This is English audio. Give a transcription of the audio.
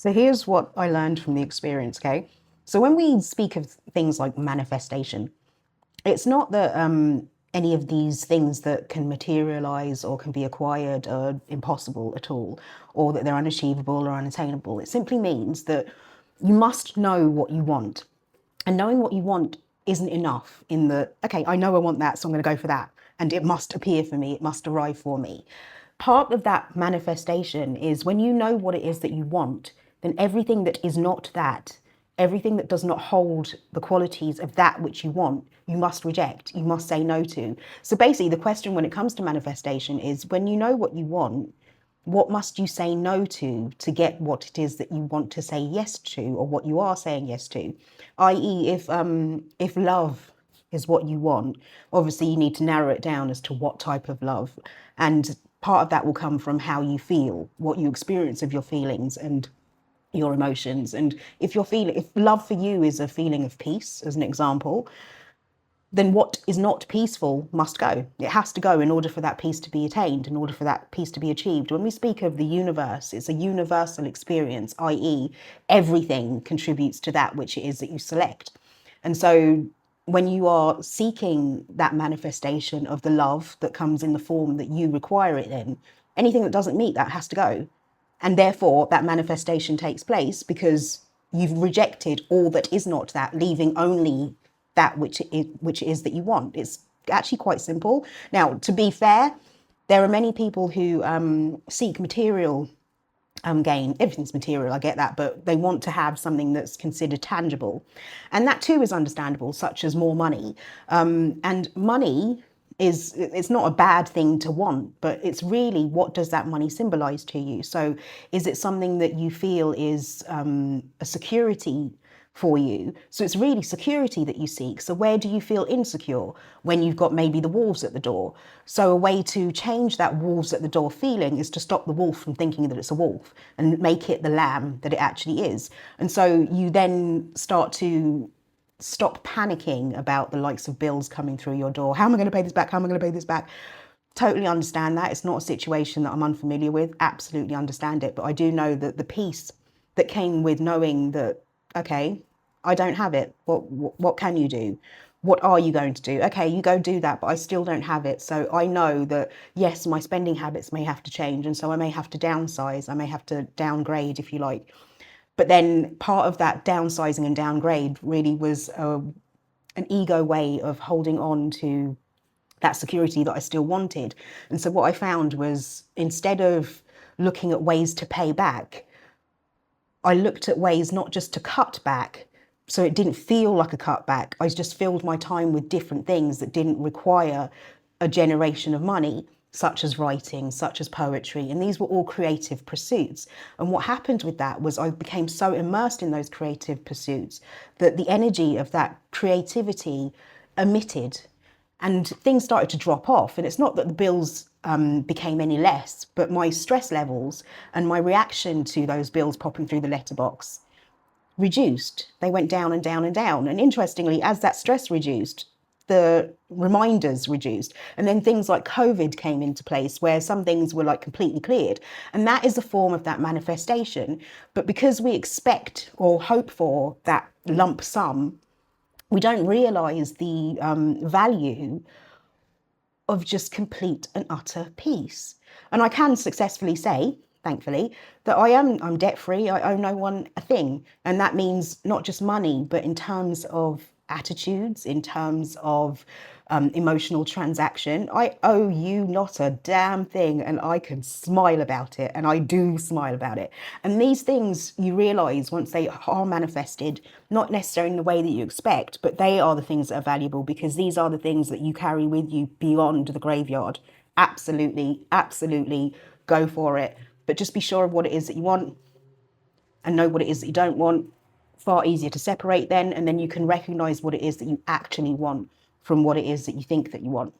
So here's what I learned from the experience, okay? So when we speak of things like manifestation, it's not that any of these things that can materialize or can be acquired are impossible at all, or that they're unachievable or unattainable. It simply means that you must know what you want. And knowing what you want isn't enough in the, okay, I know I want that, so I'm going to go for that. And it must appear for me, it must arrive for me. Part of that manifestation is when you know what it is that you want, then everything that is not that, everything that does not hold the qualities of that which you want, you must reject, you must say no to. So basically, the question when it comes to manifestation is when you know what you want, what must you say no to get what it is that you want to say yes to, or what you are saying yes to? I.e., if love is what you want, obviously you need to narrow it down as to what type of love, and part of that will come from how you feel, what you experience of your feelings and your emotions. And if love for you is a feeling of peace, as an example, then what is not peaceful must go. It has to go in order for that peace to be attained, in order for that peace to be achieved. When we speak of the universe, it's a universal experience, i.e., everything contributes to that which it is that you select. And so when you are seeking that manifestation of the love that comes in the form that you require it in, anything that doesn't meet that has to go. And therefore, that manifestation takes place because you've rejected all that is not that, leaving only that which it is that you want. It's actually quite simple. Now, to be fair, there are many people who seek material gain. Everything's material, I get that, but they want to have something that's considered tangible. And that too is understandable, such as more money. And money it's not a bad thing to want, but it's really, what does that money symbolize to you? So is it something that you feel is a security for you? So it's really security that you seek. So where do you feel insecure? When you've got maybe the wolves at the door. So a way to change that wolves at the door feeling is to stop the wolf from thinking that it's a wolf and make it the lamb that it actually is. And so you then start to stop panicking about the likes of bills coming through your door. How am I going to pay this back? How am I going to pay this back? Totally understand that. It's not a situation that I'm unfamiliar with. Absolutely understand it. But I do know that the peace that came with knowing that, okay, I don't have it. What can you do? What are you going to do? Okay, you go do that, but I still don't have it. So I know that, yes, my spending habits may have to change. And so I may have to downsize. I may have to downgrade, if you like. But then part of that downsizing and downgrade really was an ego way of holding on to that security that I still wanted. And so what I found was, instead of looking at ways to pay back, I looked at ways not just to cut back, so it didn't feel like a cutback. I just filled my time with different things that didn't require a generation of money, such as writing, such as poetry. And these were all creative pursuits. And what happened with that was I became so immersed in those creative pursuits that the energy of that creativity emitted, and things started to drop off. And it's not that the bills became any less, but my stress levels and my reaction to those bills popping through the letterbox reduced. They went down and down and down. And interestingly, as that stress reduced, the reminders reduced. And then things like COVID came into place, where some things were like completely cleared. And that is a form of that manifestation. But because we expect or hope for that lump sum, we don't realize the value of just complete and utter peace. And I can successfully say, thankfully, that I'm debt free. I owe no one a thing. And that means not just money, but in terms of attitudes, in terms of emotional transaction. I owe you not a damn thing, and I can smile about it, and I do smile about it. And these things you realize once they are manifested, not necessarily in the way that you expect, but they are the things that are valuable, because these are the things that you carry with you beyond the graveyard. Absolutely, absolutely go for it. But just be sure of what it is that you want and know what it is that you don't want. Far easier to separate then, and then you can recognize what it is that you actually want from what it is that you think that you want.